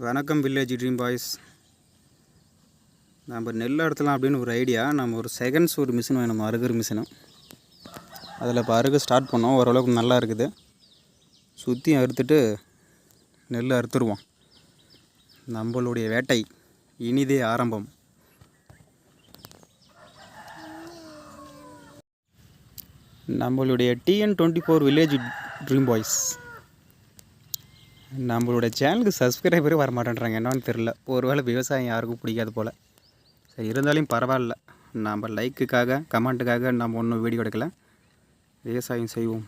வணக்கம் village dream boys. நம்ம நெல் அறுத்தலாம் அப்படின்னு ஒரு ஐடியா. நம்ம ஒரு செகண்ட்ஸ் ஒரு மிஷின் வேணும், அறுகிற மிஷினு. அதில் இப்போ அறுக ஸ்டார்ட் பண்ணோம். ஓரளவுக்கு நல்லா இருக்குது. சுற்றி அறுத்துட்டு நெல் அறுத்துருவோம். நம்மளுடைய வேட்டை இனிதே ஆரம்பம். நம்மளுடைய TN24 வில்லேஜ் ட்ரீம் பாய்ஸ். நம்மளோட சேனலுக்கு சப்ஸ்கிரைபரே வர மாட்டேன்றாங்க, என்னன்னு தெரில. ஒருவேளை விவசாயம் யாருக்கும் பிடிக்காது போல். சரி, இருந்தாலும் பரவாயில்ல. நம்ம லைக்குக்காக கமெண்ட்டுக்காக நம்ம ஒன்றும் வீடியோ எடுக்கலை. விவசாயம் செய்வோம்.